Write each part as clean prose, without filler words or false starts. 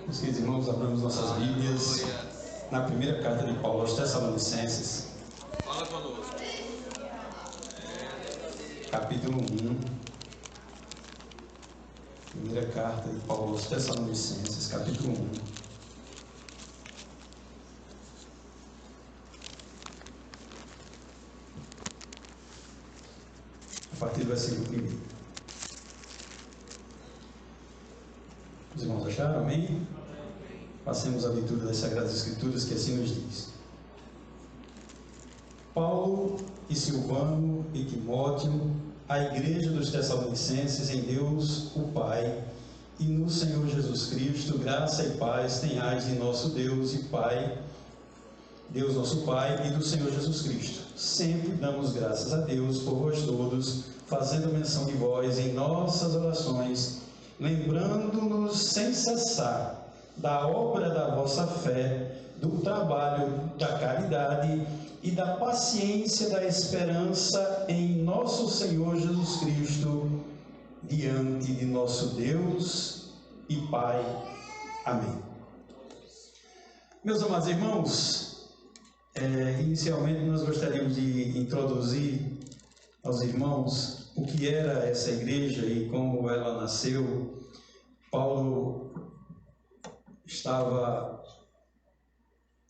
Meus queridos irmãos, abramos nossas Bíblias na primeira carta de Paulo aos Tessalonicenses. Fala conosco. Capítulo 1. Primeira carta de Paulo aos Tessalonicenses, capítulo 1. A partir do versículo 1. Os irmãos acharam? Amém? Passemos a leitura das Sagradas Escrituras, que assim nos diz: Paulo e Silvano e Timóteo, a igreja dos Tessalonicenses em Deus o Pai e no Senhor Jesus Cristo, graça e paz tenhais de nosso Deus e Pai, Deus nosso Pai e do Senhor Jesus Cristo. Sempre damos graças a Deus por vós todos, fazendo menção de vós em nossas orações, lembrando-nos sem cessar da obra da vossa fé, do trabalho da caridade e da paciência da esperança em nosso Senhor Jesus Cristo, diante de nosso Deus e Pai. Amém. Meus amados irmãos, inicialmente nós gostaríamos de introduzir aos irmãos o que era essa igreja e como ela nasceu. Paulo estava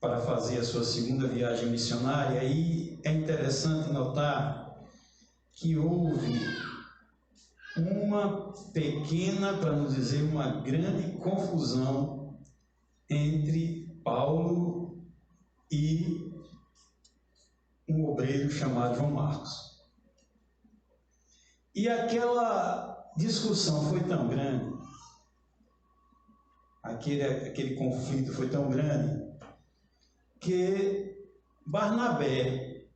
para fazer a sua segunda viagem missionária e é interessante notar que houve uma pequena, para não dizer uma grande confusão entre Paulo e um obreiro chamado João Marcos. E aquela discussão foi tão grande, aquele conflito foi tão grande, que Barnabé,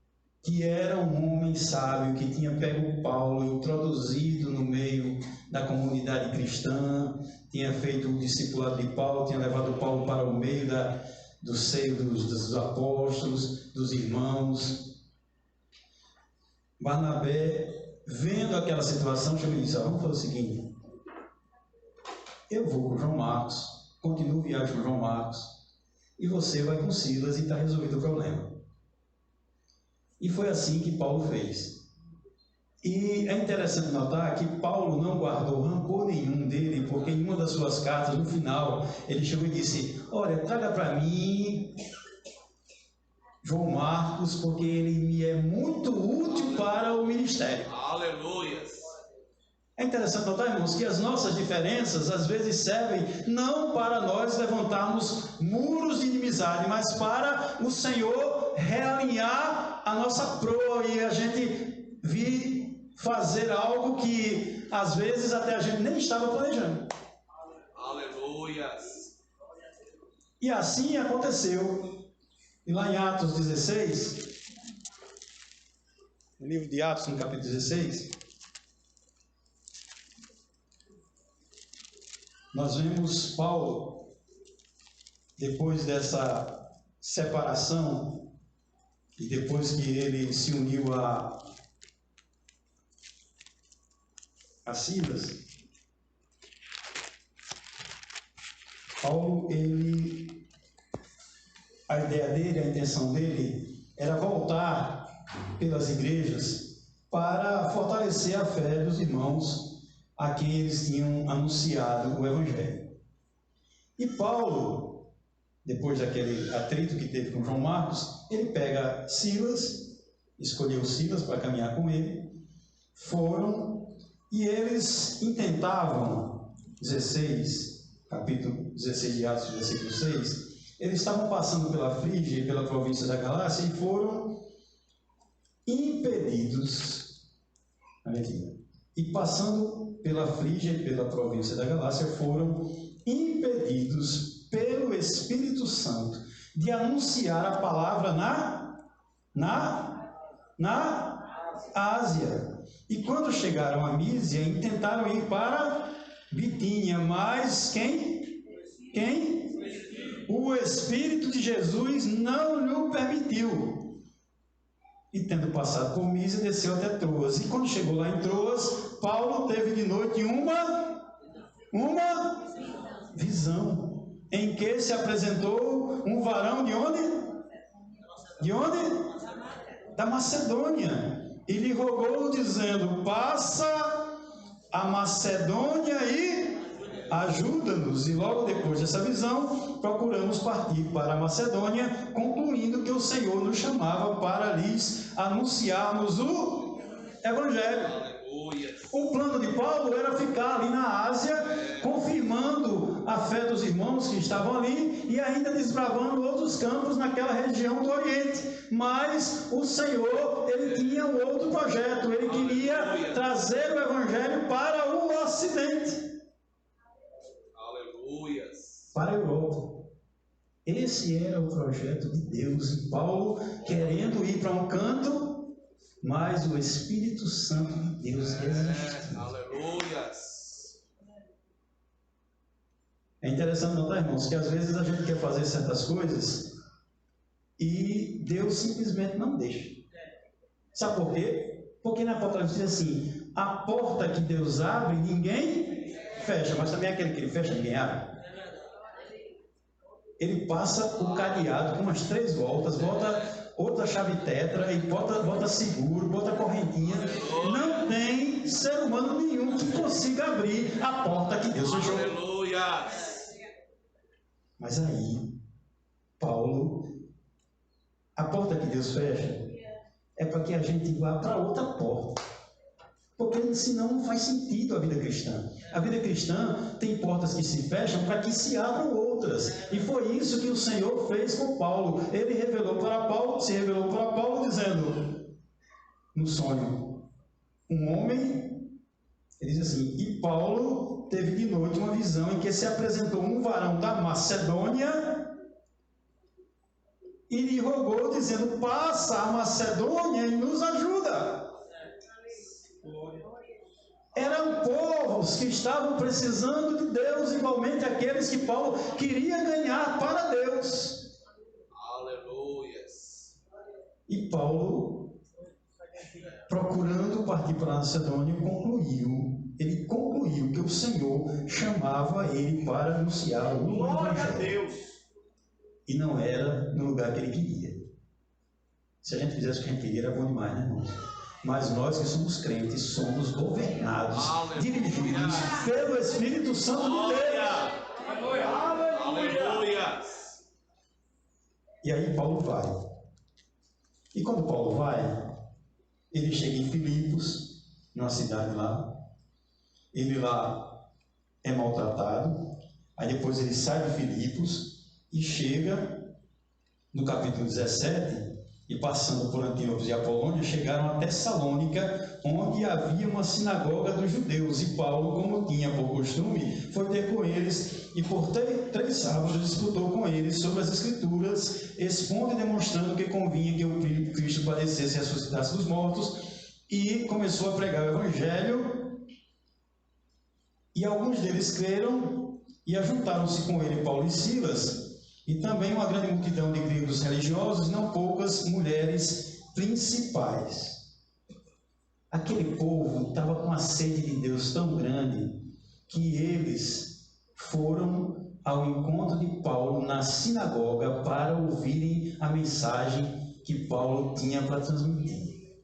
que era um homem sábio, que tinha pego Paulo, introduzido no meio da comunidade cristã, tinha feito o discipulado de Paulo, tinha levado Paulo para o meio do seio dos apóstolos, dos irmãos. Barnabé, vendo aquela situação, chegou e disse: vamos fazer o seguinte, eu vou com João Marcos, continuo viagem com João Marcos, e você vai com Silas e está resolvido o problema. E foi assim que Paulo fez. E é interessante notar que Paulo não guardou rancor nenhum dele, porque em uma das suas cartas, no final, ele chegou e disse: olha, traga para mim João Marcos, porque ele me é muito útil para o ministério. Aleluias. É interessante notar, irmãos, que as nossas diferenças às vezes servem não para nós levantarmos muros de inimizade, mas para o Senhor realinhar a nossa proa e a gente vir fazer algo que às vezes até a gente nem estava planejando. Aleluias. E assim aconteceu. E lá em Atos 16, no livro de Atos, no capítulo 16, nós vemos Paulo, depois dessa separação, e depois que ele se uniu a Silas, Paulo, a ideia dele, a intenção dele, era voltar pelas igrejas para fortalecer a fé dos irmãos a quem eles tinham anunciado o Evangelho. E Paulo, depois daquele atrito que teve com João Marcos, ele pega Silas, escolheu Silas para caminhar com ele, foram e eles intentavam, capítulo 16 de Atos, versículo 6, eles estavam passando pela Frígia e pela província da Galácia e foram impedidos, e passando pela Frígia e pela província da Galácia, foram impedidos pelo Espírito Santo de anunciar a palavra na Ásia. E quando chegaram a Mísia, intentaram ir para Bitínia, mas quem? O Espírito de Jesus não lhe permitiu. E tendo passado por Mísia, desceu até Troas. E quando chegou lá em Troas, Paulo teve de noite uma visão. em que se apresentou um varão de onde? De onde? Da Macedônia. E lhe rogou, dizendo: passa a Macedônia e ajuda-nos. E logo depois dessa visão, procuramos partir para a Macedônia, concluindo que o Senhor nos chamava para lhes anunciarmos o Evangelho. Aleluia. O plano de Paulo era ficar ali na Ásia, confirmando a fé dos irmãos que estavam ali e ainda desbravando outros campos naquela região do Oriente. Mas o Senhor, ele tinha um outro projeto. Ele queria trazer o Evangelho para o Ocidente. Aleluia. Para a Europa. Esse era o projeto de Deus. E Paulo querendo ir para um canto, mas o Espírito Santo de Deus resistiu. Aleluia. É interessante notar, irmãos, que às vezes a gente quer fazer certas coisas e Deus simplesmente não deixa. Sabe por quê? Porque na Apocalipse diz assim: a porta que Deus abre, ninguém fecha, mas também aquele que ele fecha, ninguém abre. Ele passa o cadeado com umas 3 voltas, bota outra chave tetra e bota seguro, bota correntinha. Não tem ser humano nenhum que consiga abrir a porta que Deus fechou. Aleluia. Mas aí, Paulo, a porta que Deus fecha é para que a gente vá para outra porta. Porque senão não faz sentido a vida cristã. A vida cristã tem portas que se fecham para que se abram outras. E foi isso que o Senhor fez com Paulo. Ele se revelou para Paulo dizendo, no sonho, um homem, ele diz assim: e Paulo teve de noite uma visão em que se apresentou um varão da Macedônia e lhe rogou, dizendo: passa a Macedônia e nos ajuda. Eram povos que estavam precisando de Deus, igualmente aqueles que Paulo queria ganhar para Deus. Aleluia. E Paulo, procurando partir para a Macedônia, ele concluiu que o Senhor chamava ele para anunciar o Evangelho. E não era no lugar que ele queria. Se a gente fizesse o que a gente queria, era bom demais, né, irmãos? Mas nós que somos crentes, somos governados, dirigidos pelo Espírito Santo de Deus. Aleluia. E aí Paulo vai. E quando Paulo vai, ele chega em Filipos, numa cidade lá. Ele lá é maltratado. Aí depois ele sai de Filipos e chega no capítulo 17. E passando por Antíoco e Apolônia, chegaram a Tessalônica, onde havia uma sinagoga dos judeus. E Paulo, como tinha por costume, foi ter com eles e por 3 sábados disputou com eles sobre as Escrituras, expondo e demonstrando que convinha que o Cristo padecesse e ressuscitasse dos mortos, e começou a pregar o Evangelho. E alguns deles creram e ajuntaram-se com ele Paulo e Silas, e também uma grande multidão de gregos religiosos, não poucas mulheres principais. Aquele povo estava com uma sede de Deus tão grande que eles foram ao encontro de Paulo na sinagoga para ouvirem a mensagem que Paulo tinha para transmitir.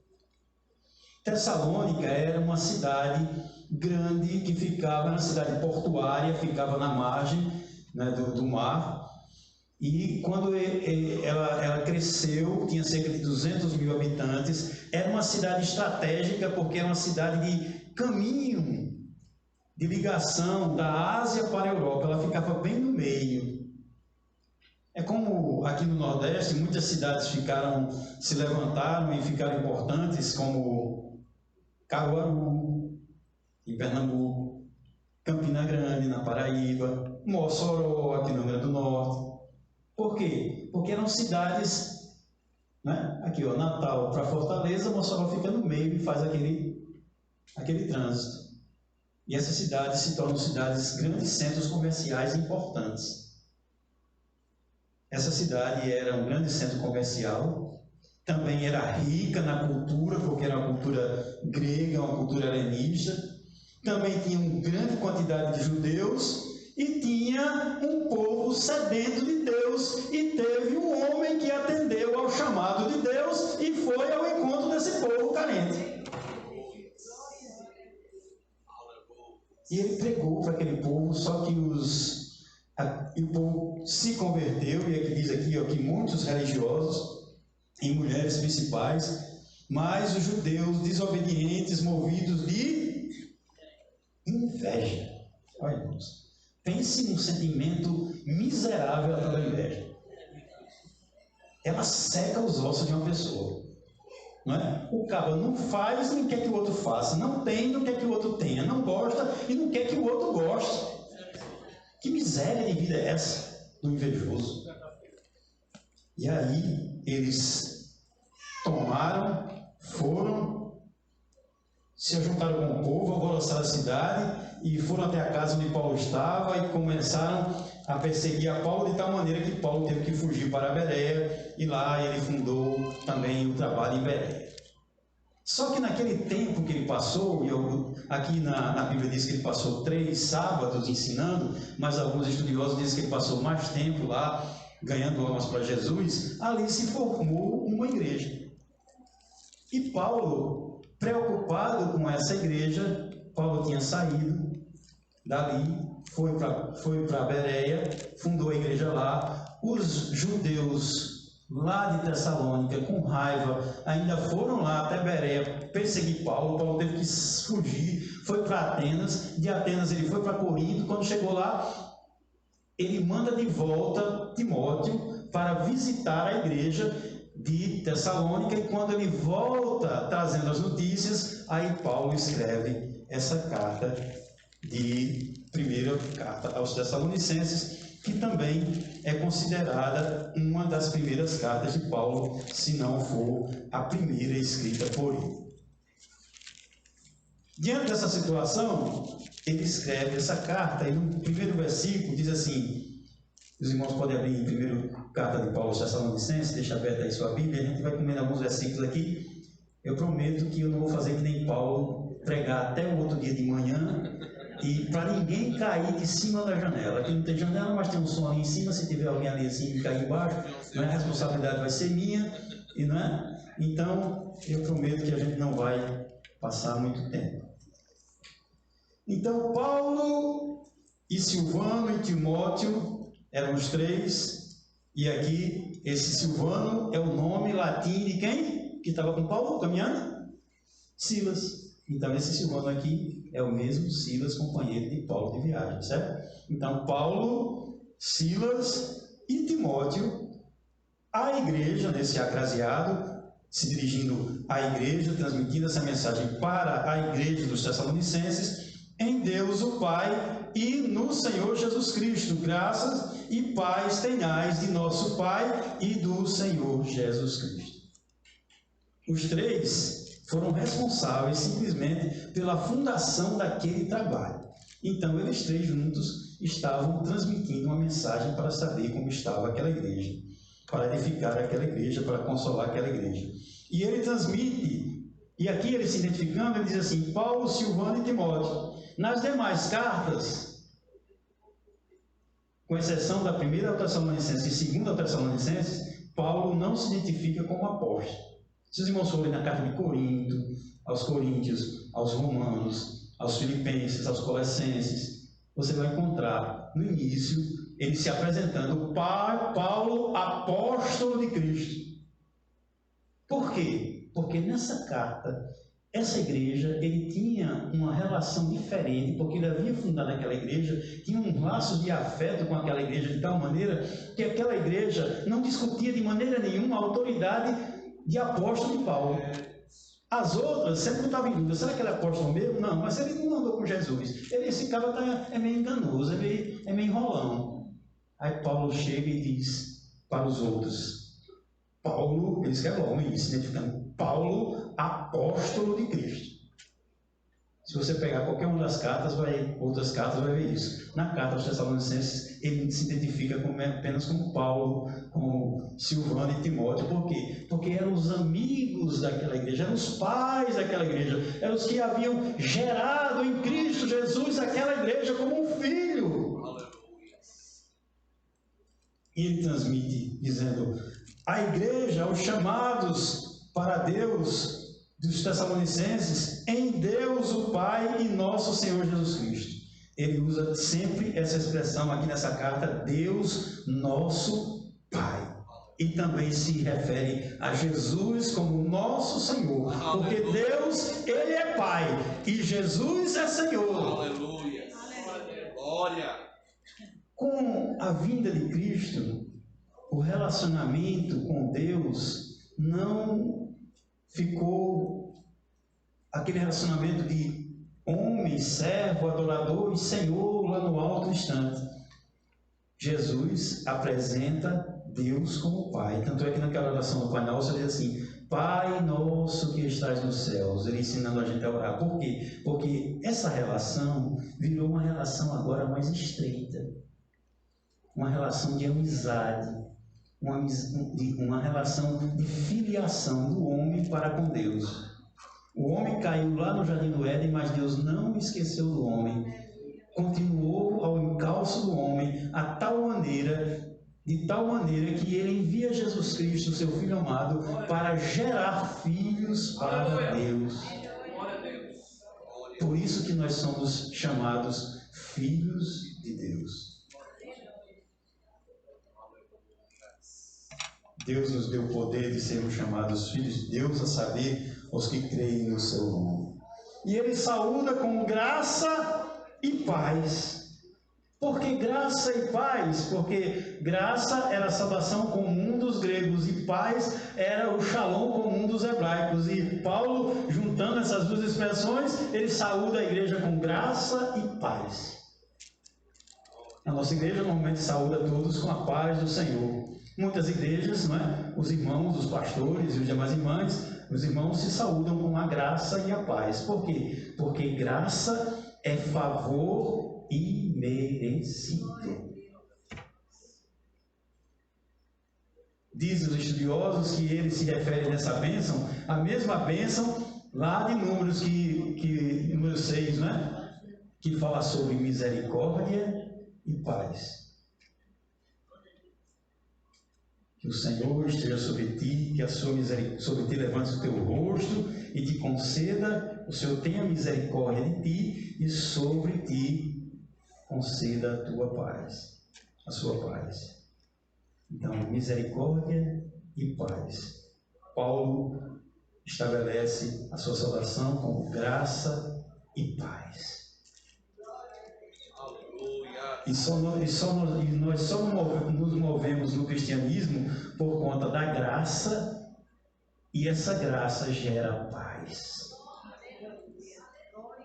Tessalônica era uma cidade grande que ficava na cidade portuária, ficava na margem, né, do mar. E quando ela cresceu, tinha cerca de 200 mil habitantes, era uma cidade estratégica porque era uma cidade de caminho, de ligação da Ásia para a Europa. Ela ficava bem no meio. É como aqui no Nordeste, muitas cidades se levantaram e ficaram importantes, como Caruaru, em Pernambuco, Campina Grande, na Paraíba, Mossoró, aqui no Rio Grande do Norte. Por quê? Porque eram cidades, né? Aqui, ó, Natal para Fortaleza, Mossoró fica no meio e faz aquele trânsito. E essas cidades se tornam grandes centros comerciais importantes. Essa cidade era um grande centro comercial, também era rica na cultura, porque era uma cultura grega, uma cultura helenista. Também tinha uma grande quantidade de judeus. e tinha um povo sedento de Deus, e teve um homem que atendeu ao chamado de Deus e foi ao encontro desse povo carente. E ele pregou para aquele povo, só que o povo se converteu, e aqui diz aqui, ó, que muitos religiosos e mulheres principais, mas os judeus desobedientes, movidos de inveja. Olha, irmãos, pense num sentimento miserável da inveja. Ela seca os ossos de uma pessoa. Não é? O cara não faz, não quer que o outro faça, não tem, não quer que o outro tenha, não gosta e não quer que o outro goste. Que miséria de vida é essa do invejoso? E aí eles tomaram, foram, se ajuntaram com o povo, alvoroçaram a cidade e foram até a casa onde Paulo estava e começaram a perseguir a Paulo, de tal maneira que Paulo teve que fugir para Bereia, e lá ele fundou também o trabalho em Bereia. Só que naquele tempo que ele passou, e aqui na Bíblia diz que ele passou 3 sábados ensinando, mas alguns estudiosos dizem que ele passou mais tempo lá, ganhando almas para Jesus, ali se formou uma igreja. E Paulo, preocupado com essa igreja, Paulo tinha saído dali, foi para Bereia, fundou a igreja lá. Os judeus lá de Tessalônica, com raiva, ainda foram lá até Bereia perseguir Paulo. Paulo teve que fugir, foi para Atenas, de Atenas ele foi para Corinto. Quando chegou lá, ele manda de volta Timóteo para visitar a igreja de Tessalônica, e quando ele volta trazendo as notícias, aí Paulo escreve essa carta primeira carta aos Tessalonicenses, que também é considerada uma das primeiras cartas de Paulo, se não for a primeira escrita por ele. Diante dessa situação, ele escreve essa carta, e no primeiro versículo diz assim, os irmãos podem abrir em primeira carta de Paulo aos Tessalonicenses, deixa aberta aí sua Bíblia, a gente vai comendo alguns versículos aqui. Eu prometo que eu não vou fazer que nem Paulo, pregar até o outro dia de manhã, e para ninguém cair de cima da janela. Aqui não tem janela, mas tem um som ali em cima. Se tiver alguém ali assim e cair embaixo, não é? A responsabilidade vai ser minha, e não é? Então eu prometo que a gente não vai passar muito tempo. Então Paulo e Silvano e Timóteo eram os 3, e aqui esse Silvano é o nome latim de quem que estava com Paulo caminhando? Silas. Então esse Silvano aqui é o mesmo Silas, companheiro de Paulo de viagem, certo? Então Paulo, Silas e Timóteo, a igreja, nesse acraseado, se dirigindo à igreja, transmitindo essa mensagem para a igreja dos Tessalonicenses, em Deus o Pai e no Senhor Jesus Cristo, graças e paz tenhais de nosso Pai e do Senhor Jesus Cristo. Os 3 foram responsáveis simplesmente pela fundação daquele trabalho. Então, eles 3 juntos estavam transmitindo uma mensagem para saber como estava aquela igreja, para edificar aquela igreja, para consolar aquela igreja. E ele transmite, e aqui ele se identificando, ele diz assim, Paulo, Silvano e Timóteo. Nas demais cartas, com exceção da primeira ao Tessalonicenses e segunda ao Tessalonicenses, Paulo não se identifica como apóstolo. Se os irmãos forem na carta de Corinto, aos Coríntios, aos Romanos, aos Filipenses, aos Colossenses, você vai encontrar no início ele se apresentando Paulo, apóstolo de Cristo. Por quê? Porque nessa carta, essa igreja, ele tinha uma relação diferente, porque ele havia fundado aquela igreja, tinha um laço de afeto com aquela igreja, de tal maneira que aquela igreja não discutia de maneira nenhuma a autoridade de apóstolo de Paulo. As outras sempre estavam em dúvida, será que ele é apóstolo mesmo? Não, mas ele não andou com Jesus. Esse cara é meio enganoso, é meio enrolão. Aí Paulo chega e diz para os outros, Paulo, ele escreve logo no início, identificando, Paulo, apóstolo de Cristo. Se você pegar qualquer uma das cartas, outras cartas, vai ver isso. Na carta aos Tessalonicenses, ele se identifica apenas como Paulo, como Silvano e Timóteo. Por quê? Porque eram os amigos daquela igreja, eram os pais daquela igreja, eram os que haviam gerado em Cristo Jesus aquela igreja como um filho. E ele transmite dizendo: a igreja, os chamados para Deus dos Tessalonicenses, em Deus o Pai e nosso Senhor Jesus Cristo. Ele usa sempre essa expressão aqui nessa carta, Deus nosso Pai. E também se refere a Jesus como nosso Senhor, porque Deus, Ele é Pai e Jesus é Senhor. Aleluia. Glória. Com a vinda de Cristo, o relacionamento com Deus não ficou aquele relacionamento de homem, servo, adorador e Senhor lá no alto instante. Jesus apresenta Deus como Pai. Tanto é que naquela oração do Pai Nosso ele diz assim: Pai nosso que estás nos céus. Ele ensinando a gente a orar. Por quê? Porque essa relação virou uma relação agora mais estreita. Uma relação de amizade. Uma relação de filiação do homem para com Deus. O homem caiu lá no Jardim do Éden, mas Deus não esqueceu do homem. Continuou ao encalço do homem de tal maneira que ele envia Jesus Cristo, seu Filho amado, para gerar filhos para Deus. Por isso que nós somos chamados filhos de Deus. Deus nos deu o poder de sermos chamados filhos de Deus, a saber, os que creem no seu nome. E ele saúda com graça e paz. Por que graça e paz? Porque graça era a salvação comum dos gregos e paz era o shalom comum dos hebraicos. E Paulo, juntando essas duas expressões, ele saúda a igreja com graça e paz. A nossa igreja normalmente saúda todos com a paz do Senhor. Muitas igrejas, não é? Os irmãos, os pastores e os demais irmãos, os irmãos se saúdam com a graça e a paz. Por quê? Porque graça é favor imerecido. Dizem os estudiosos que ele se refere nessa bênção, a mesma bênção lá de Números, número 6, né? Que fala sobre misericórdia e paz. Que o Senhor esteja sobre ti, que a sua misericórdia sobre ti levante o teu rosto e te conceda, o Senhor tenha misericórdia de ti e sobre ti conceda a tua paz, a sua paz. Então, misericórdia e paz. Paulo estabelece a sua salvação como graça e paz. E nós só nos movemos no cristianismo por conta da graça, e essa graça gera paz.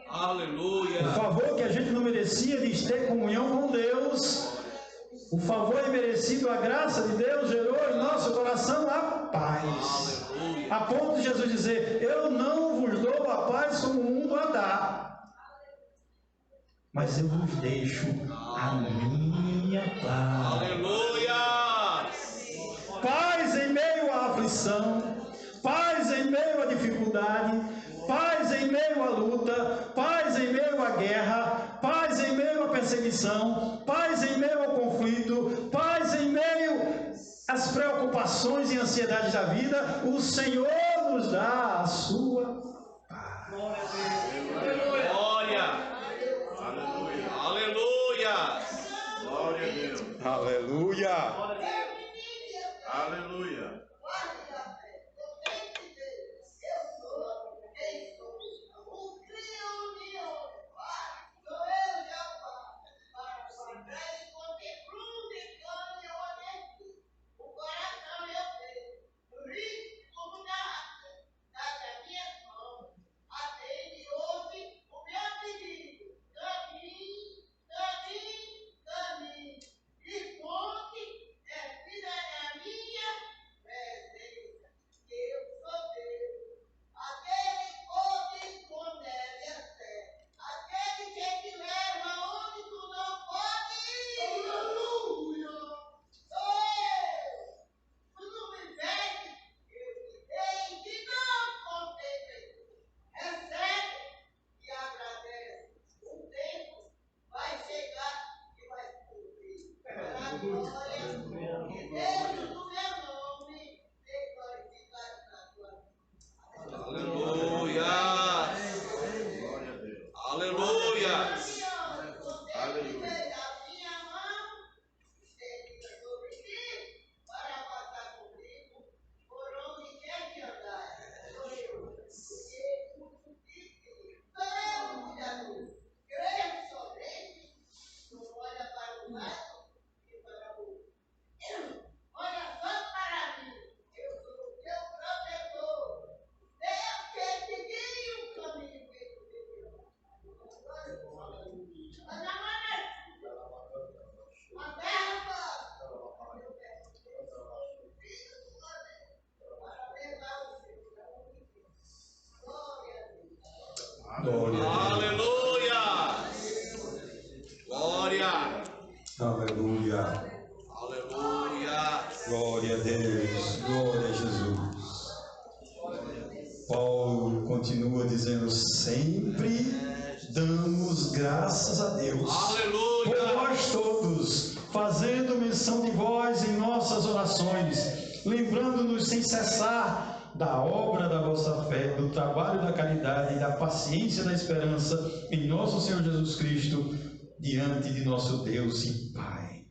Aleluia. O favor que a gente não merecia de ter comunhão com Deus, o favor imerecido, a graça de Deus gerou em nosso coração a paz. Aleluia. A ponto de Jesus dizer: eu não vos dou a paz como o mundo a dá, mas eu vos deixo a minha paz. Aleluia. Paz em meio à aflição, paz em meio à dificuldade, paz em meio à luta, paz em meio à guerra, paz em meio à perseguição, paz em meio ao conflito, paz em meio às preocupações e ansiedades da vida. O Senhor nos dá a sua paz. Glória. Aleluia. Aleluia. Glória a Deus. Aleluia. Aleluia. Deus Aleluia. por nós todos, fazendo menção de vós em nossas orações, lembrando-nos sem cessar da obra da vossa fé, do trabalho da caridade e da paciência da esperança em nosso Senhor Jesus Cristo, diante de nosso Deus e Pai.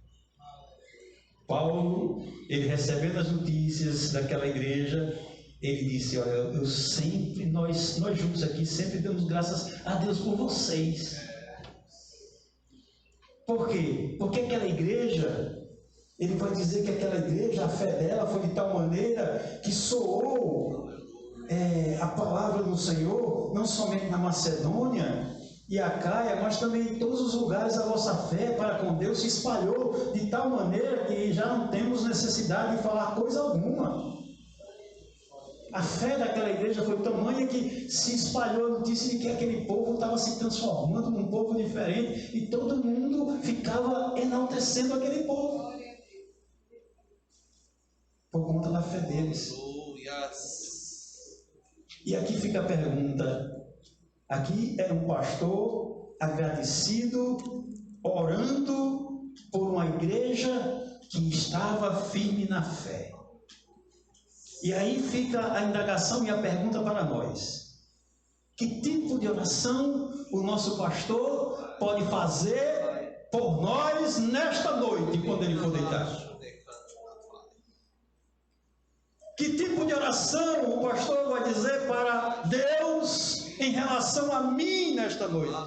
Paulo, ele recebendo as notícias daquela igreja, ele disse: olha, eu sempre, nós juntos aqui, sempre damos graças a Deus por vocês. Por quê? Porque aquela igreja, ele vai dizer que aquela igreja, a fé dela foi de tal maneira que soou a palavra do Senhor, não somente na Macedônia e Acaia, mas também em todos os lugares. A vossa fé para com Deus se espalhou de tal maneira que já não temos necessidade de falar coisa alguma. A fé daquela igreja foi tamanha que se espalhou a notícia de que aquele povo estava se transformando num povo diferente e todo mundo ficava enaltecendo aquele povo por conta da fé deles. E aqui fica a pergunta. Aqui era um pastor agradecido, orando por uma igreja que estava firme na fé. E aí fica a indagação e a pergunta para nós: que tipo de oração o nosso pastor pode fazer por nós nesta noite, quando ele for deitar? Que tipo de oração o pastor vai dizer para Deus em relação a mim nesta noite?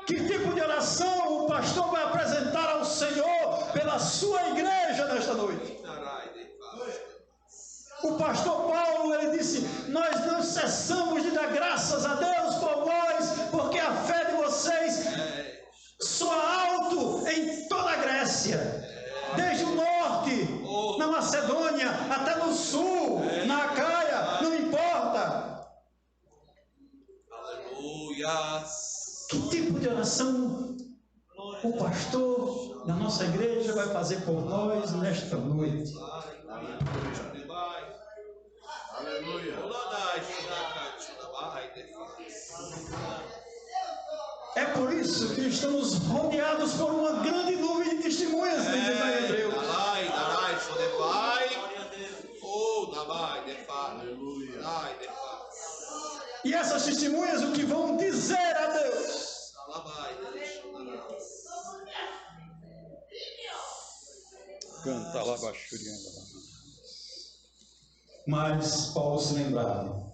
Que tipo de oração o pastor vai apresentar ao Senhor pela sua igreja nesta noite? O pastor Paulo, ele disse: nós não cessamos de dar graças a Deus por vós, porque a fé de vocês soa alto em toda a Grécia, desde o norte, na Macedônia, até no sul, na Acaia, não importa. Aleluia. Que tipo de oração o pastor da nossa igreja vai fazer por nós nesta noite? Aleluia. É por isso que estamos rodeados por uma grande nuvem de testemunhas, diz em Hebreus. E essas testemunhas o que vão dizer a Deus? Canta lá baixo. Mas Paulo se lembrava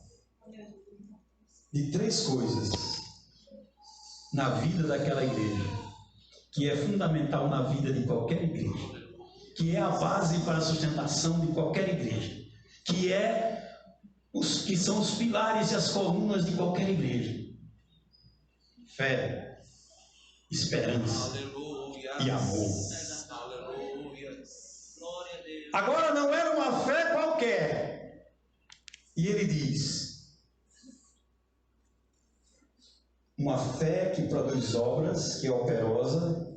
de três coisas na vida daquela igreja, que é fundamental na vida de qualquer igreja, que é a base para a sustentação de qualquer igreja, que são os pilares e as colunas de qualquer igreja: fé, esperança e amor. Agora não era uma fé qualquer. E ele diz: uma fé que produz obras, que é operosa,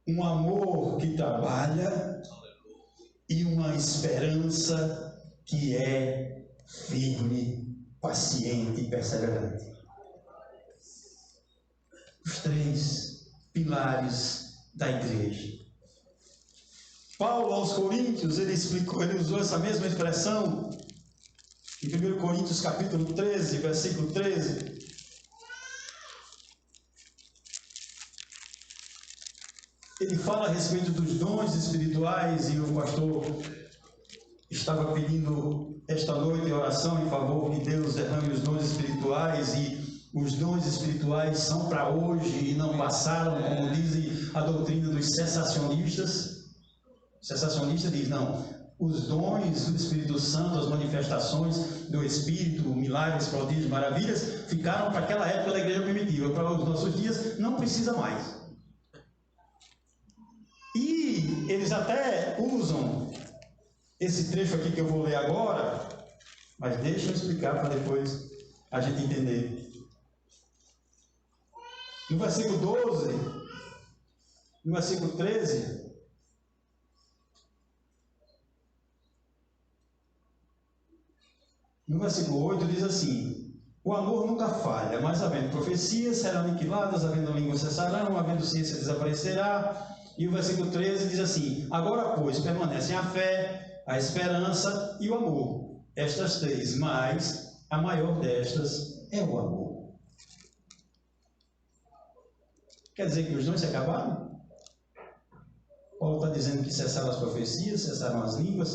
um amor que trabalha e uma esperança que é firme, paciente e perseverante. Os três pilares da igreja. Paulo aos Coríntios, ele usou essa mesma expressão em 1 Coríntios capítulo 13, versículo 13. Ele fala a respeito dos dons espirituais, e o pastor estava pedindo esta noite oração em favor que Deus derrame os dons espirituais, e os dons espirituais são para hoje e não passaram, como dizem a doutrina dos cessacionistas. O cessacionista diz: não, os dons do Espírito Santo, as manifestações do Espírito, milagres, prodígios, maravilhas, ficaram para aquela época da igreja primitiva. Para os nossos dias não precisa mais. E eles até usam esse trecho aqui que eu vou ler agora, mas deixa eu explicar para depois a gente entender. No versículo 12, no versículo 13, no versículo 8 diz assim: O amor nunca falha, mas havendo profecias serão aniquiladas, havendo línguas cessarão, havendo ciência desaparecerá. E o versículo 13 diz assim: agora, pois, permanecem a fé, a esperança e o amor. Estas três, mas a maior destas é o amor. Quer dizer que os dois se acabaram? Paulo está dizendo que cessaram as profecias, cessaram as línguas,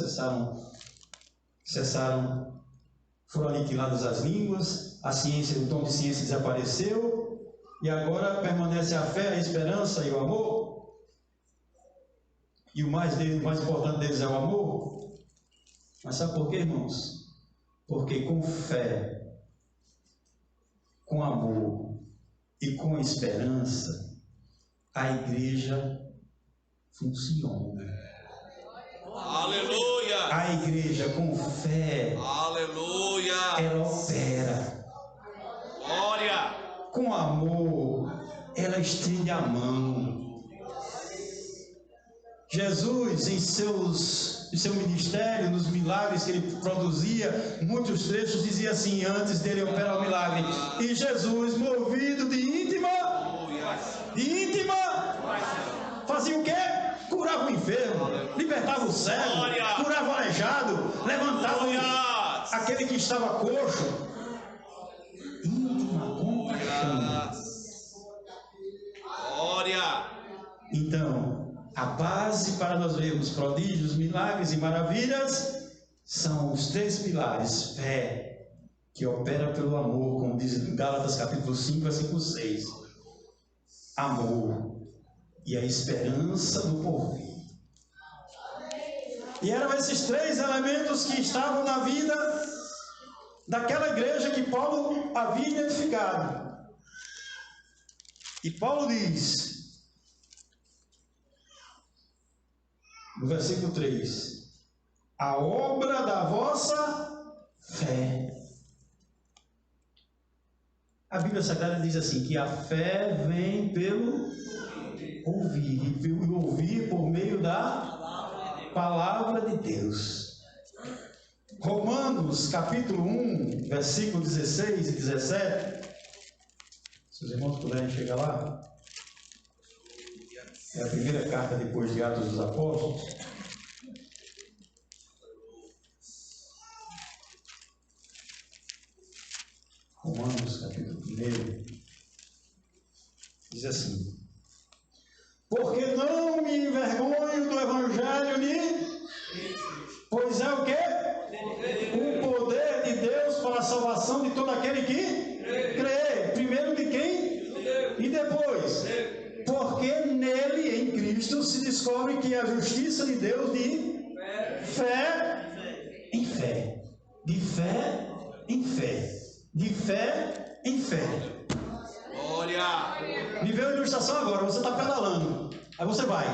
foram aniquiladas as línguas, a ciência, o dom de ciência desapareceu, e agora permanece a fé, a esperança e o amor. E o mais importante deles é o amor. Mas sabe por quê, irmãos? Porque com fé, com amor e com esperança, a igreja funciona. Aleluia! A igreja com fé, Aleluia! ela opera. Glória! Com amor, ela estende a mão. Jesus, em seu ministério, nos milagres que ele produzia, muitos trechos dizia assim, antes dele operar o milagre: e Jesus, movido de íntima, fazia o quê? Curava o enfermo, libertava o cego, curava o aleijado, levantava aquele que estava coxo. Íntima compaixão. Glória! Então, a base para nós vermos prodígios, milagres e maravilhas são os três pilares: fé, que opera pelo amor, como diz em Gálatas capítulo 5, versículo 6. Amor e a esperança do porvir. E eram esses três elementos que estavam na vida daquela igreja que Paulo havia identificado. E Paulo diz, no versículo 3, a obra da vossa fé. A Bíblia Sagrada diz assim, que a fé vem pelo ouvir, e pelo ouvir por meio da palavra de Deus. Romanos capítulo 1, versículo 16 e 17. Se os irmãos puderem chegar lá. É a primeira carta depois de Atos dos Apóstolos. Romanos capítulo 1. Diz assim: porque não me envergonho do Evangelho pois é o quê? O poder de Deus para a salvação de todo aquele que crê. Primeiro de quem? E depois. Porque nele, em Cristo, se descobre que a justiça de Deus de fé em fé. De fé em fé. De fé em fé. Glória! Me veio a ilustração agora, você está pedalando. Aí você vai.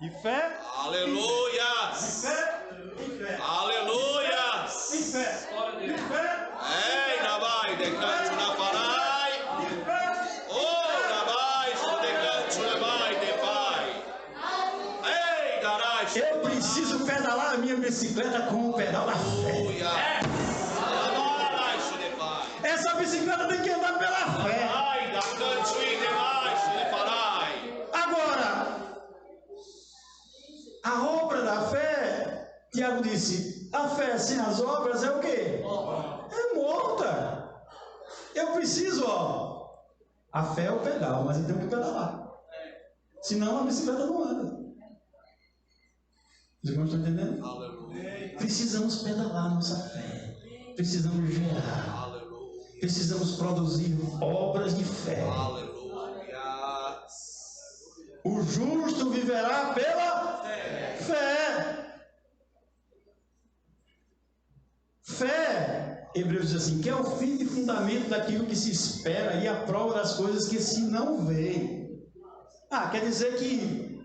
De fé. Aleluia! De fé em fé. Aleluia! Em fé. De fé. Ei, Nabai, decante na parai. Oh, Nabai, so decante na vai, de pai. Ei, Darai. Eu preciso pedalar a minha bicicleta com o pedal da fé. Aleluia! Nabai, so de pai. Essa bicicleta tem que andar pela fé. Ai, da canto e demais, so de parai. Agora, a obra da fé, Tiago disse, a fé sem as obras é o quê? É morta. Eu preciso, a fé é o pedal, mas eu tenho que pedalar. Senão a bicicleta não anda. Os irmãos estão entendendo? Aleluia! Precisamos pedalar nossa fé. Precisamos gerar. Aleluia! Precisamos produzir obras de fé. Aleluia! O justo viverá pela fé. Fé, Hebreus diz assim, que é o fim e fundamento daquilo que se espera e a prova das coisas que se não vê. Quer dizer que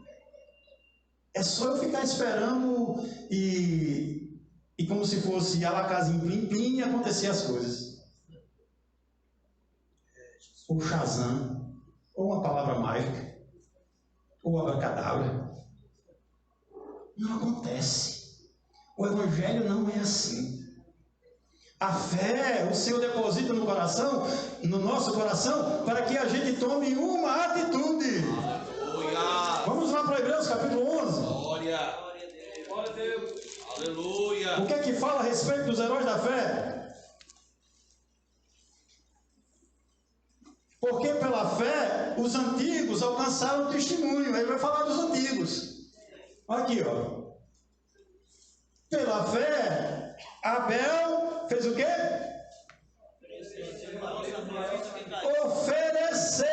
é só eu ficar esperando e como se fosse alacazinho, plim, plim, e acontecer as coisas. Ou Shazam, ou uma palavra mágica, ou abracadabra. Não acontece. O Evangelho não é assim. A fé, o Senhor deposita no coração, no nosso coração, para que a gente tome uma atitude. Aleluia. Vamos lá para Hebreus capítulo 11. Glória. Glória a Deus. Aleluia. O que é que fala a respeito dos heróis da fé? Porque pela fé, os antigos alcançaram o testemunho. Ele vai falar dos antigos. Aqui, ó. Pela fé, Abel fez o quê? Ofereceu.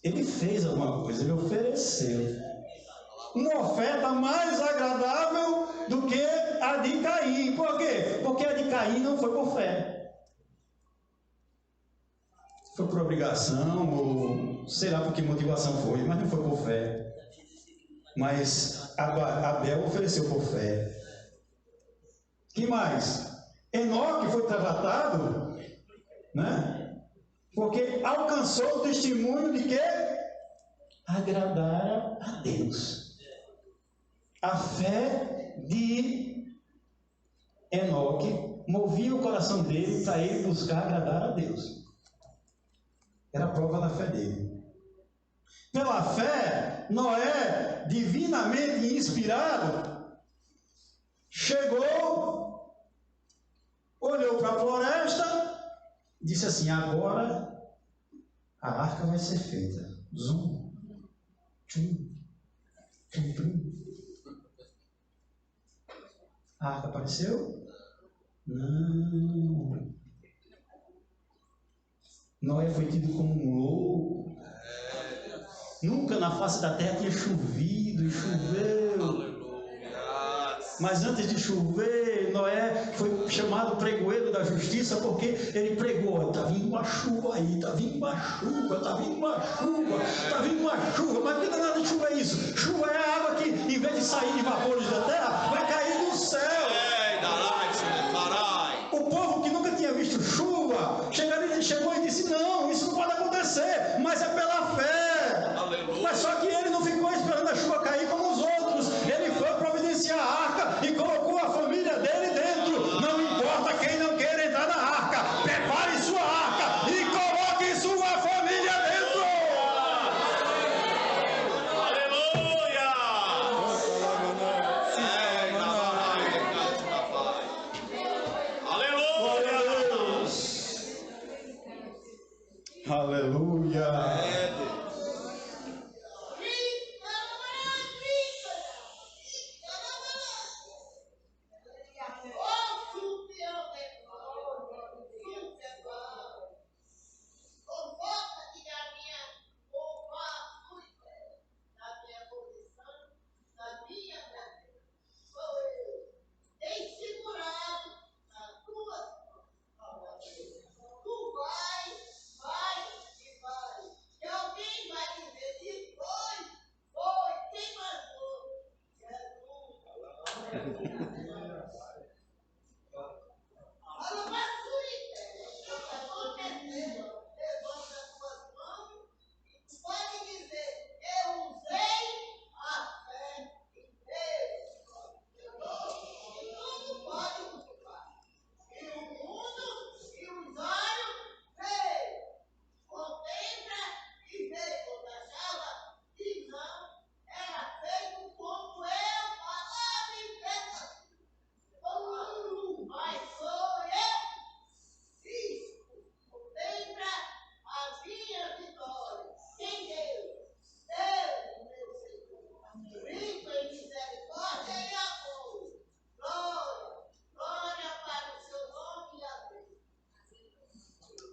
Ele fez alguma coisa, ele ofereceu. Uma oferta mais agradável do que a de Caim. Por quê? Porque a de Caim não foi por fé. Foi por obrigação, ou sei lá por que motivação foi, mas não foi por fé. Mas Abel ofereceu por fé. Que mais? Enoque foi tratado, né? Porque alcançou o testemunho de que agradara a Deus. A fé de Enoque movia o coração dele para ele buscar agradar a Deus. Era a prova da fé dele. Pela fé, Noé, divinamente inspirado, chegou, olhou para a floresta, disse assim: agora a arca vai ser feita. Zum, tchum, tchum, tchum. A arca apareceu? Não. Noé foi tido como um louco. Nunca na face da terra tinha chovido e choveu. Mas antes de chover, Noé foi chamado pregoeiro da justiça, porque ele pregou: está vindo uma chuva aí, está vindo uma chuva, está vindo uma chuva, está vindo uma chuva. Mas que danada de chuva é isso? Chuva é a água que, em vez de sair de vapores da terra, vai cair do céu. O povo que nunca tinha visto chuva, chegou e disse: não, isso não pode acontecer, mas é pela fé. Aleluia. Mas só que ele não ficou esperando a chuva cair como os outros. Ele foi providenciar a arca e colocou a família dele dentro. Não importa quem não queira entrar na arca, prepare sua arca e coloque sua família dentro. Aleluia. Glória a Deus. Aleluia.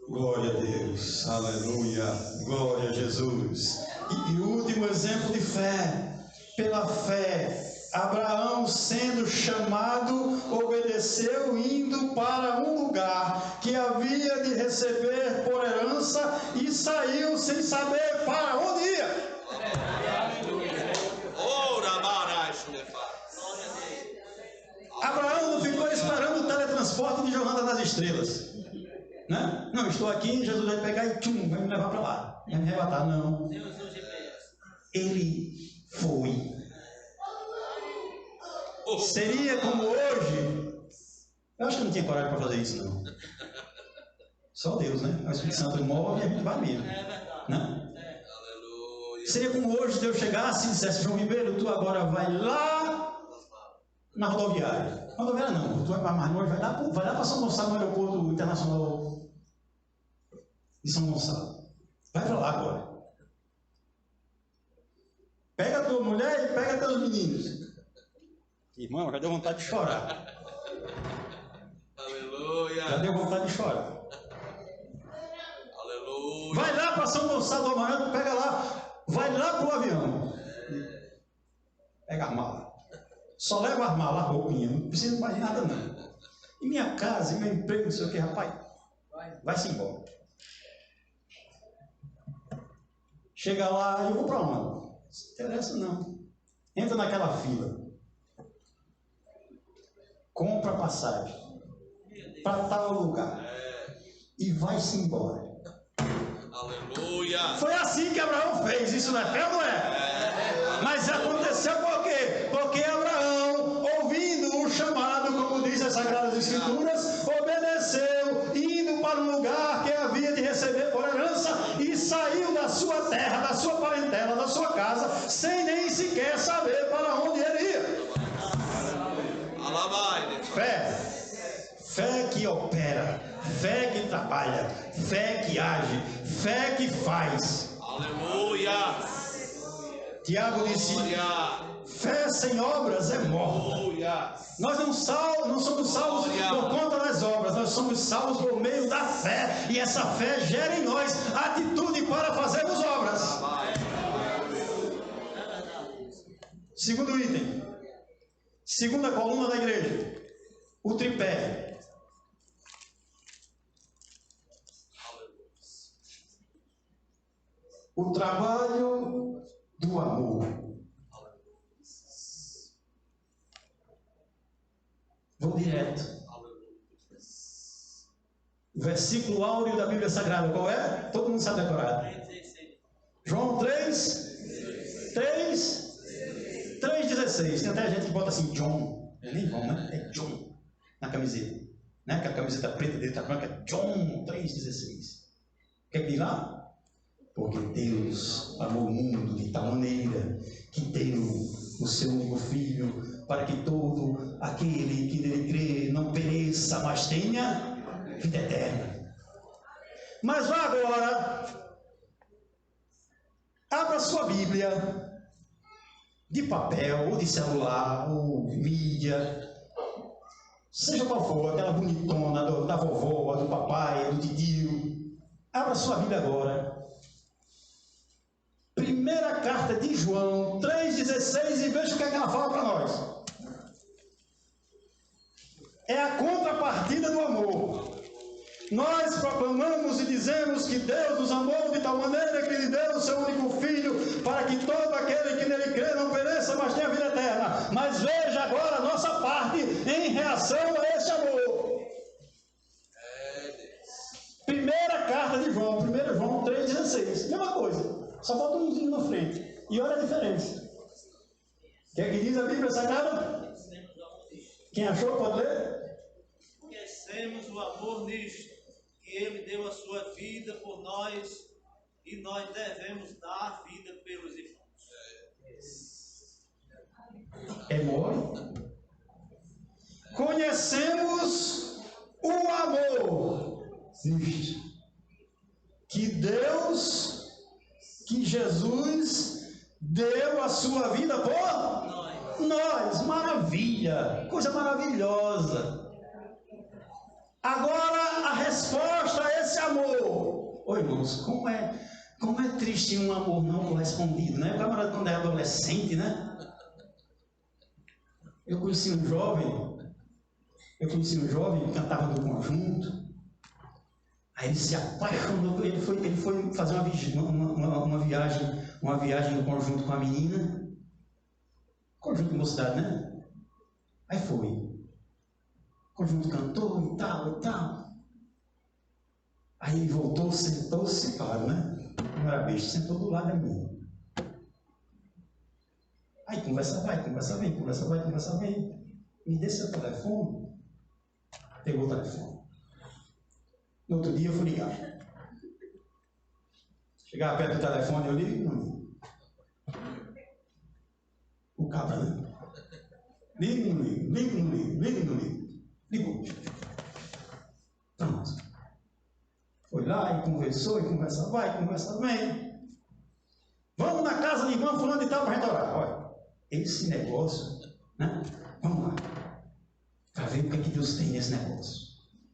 Glória a Deus, aleluia, glória a Jesus. E o último exemplo de fé, pela fé, Abraão, sendo chamado, obedeceu, indo para um lugar que havia de receber por herança, e saiu sem saber para onde ia. Abraão não ficou esperando o teletransporte de Jornada nas Estrelas. Né? Não, estou aqui, Jesus vai pegar e tchum, vai me levar para lá, vai me arrebatar. Não. Ele foi. Seria como hoje, Eu acho que eu não tinha coragem para fazer isso, não. Só Deus, né? O Espírito Santo move e a gente vai mesmo. É verdade. Né? Aleluia. Seria como hoje Deus chegasse e dissesse: João Ribeiro, tu agora vai lá na rodoviária. Rodoviária não, tu vai para mais longe, vai lá para São Gonçalo, no aeroporto internacional de São Gonçalo. Vai para lá agora. Pega a tua mulher e pega teus meninos. Irmão, já deu vontade de chorar. Aleluia. Já deu vontade de chorar. Aleluia. Vai lá para São Gonçalo do Amarante, pega lá, vai lá para o avião. Pega a mala. Só leva a mala, a roupinha, não precisa mais de nada não. E minha casa, e meu emprego, não sei o que, rapaz. Vai-se embora. Chega lá, eu vou para onde? Não interessa não. Entra naquela fila. Compra passagem para tal lugar e vai-se embora. Aleluia. Foi assim que Abraão fez. Isso não é fé ou não é? Mas aconteceu por quê? Porque Abraão, ouvindo o chamado, como diz as Sagradas Escrituras, obedeceu, indo para um lugar que havia de receber por herança, e saiu da sua terra, da sua parentela, da sua casa, sem nem sequer saber para onde ele ia. Fé. Fé que opera, fé que trabalha, fé que age, fé que faz. Aleluia. Tiago disse: fé sem obras é morta. Aleluia. Nós não somos salvos por conta das obras, nós somos salvos por meio da fé. E essa fé gera em nós atitude para fazermos obras. Segundo item, segunda coluna da igreja, o tripé. O trabalho do amor. Vou direto. O versículo áureo da Bíblia Sagrada, qual é? Todo mundo sabe decorar. João 3,16. Tem até gente que bota assim, John. É nem João, né? É John na camiseta. Né? Que a camiseta preta dele está branca, é John 3,16. O que é que diz lá? Porque Deus amou o mundo de tal maneira que deu o seu único Filho, para que todo aquele que nele crê não pereça, mas tenha vida eterna. Mas vá agora, abra sua Bíblia, de papel, ou de celular, ou mídia, seja qual for, aquela bonitona da vovó, do papai, do tio. Abra sua Bíblia agora. Primeira carta de João 3,16, e veja o que é que ela fala para nós. É a contrapartida do amor. Nós proclamamos e dizemos que Deus nos amou de tal maneira que Ele deu o seu único Filho, para que todo aquele que nele crê não pereça, mas tenha vida eterna. Mas veja agora a nossa parte em reação a esse amor. Primeira carta de João, 1 João 3,16. Mesma coisa. Só bota um umzinho na frente. E olha a diferença. O que é que diz a Bíblia Sagrada? Quem achou pode ler? Conhecemos o amor nisto, que Ele deu a sua vida por nós, e nós devemos dar a vida pelos irmãos. É mole? Conhecemos o amor nisto, que Jesus deu a sua vida por nós. Maravilha, coisa maravilhosa. Agora a resposta a esse amor. Oi, irmãos, como é triste um amor não correspondido, né? O camarada quando é adolescente, né? Eu conheci um jovem que cantava no conjunto. Aí ele se apaixonou, ele foi fazer uma viagem no conjunto com a menina, conjunto de mocidade, né? Aí foi, o conjunto cantou e tal. Aí ele voltou, sentou-se, claro, né? Não era besta, sentou do lado da menina. Aí conversa vai, conversa vem. Me dê seu telefone. Pegou o telefone. No outro dia eu fui ligar. Chegava perto do telefone, eu ligo, não ligo. O cabra, né? Ligo, não ligo, ligo, não ligo, ligo, não ligo. Ligou. Pronto. Foi lá e conversou, vai, conversa, vem. Vamos na casa do irmão fulano e tal para a gente orar. Olha, esse negócio, né? Vamos lá. Para ver o que Deus tem nesse negócio.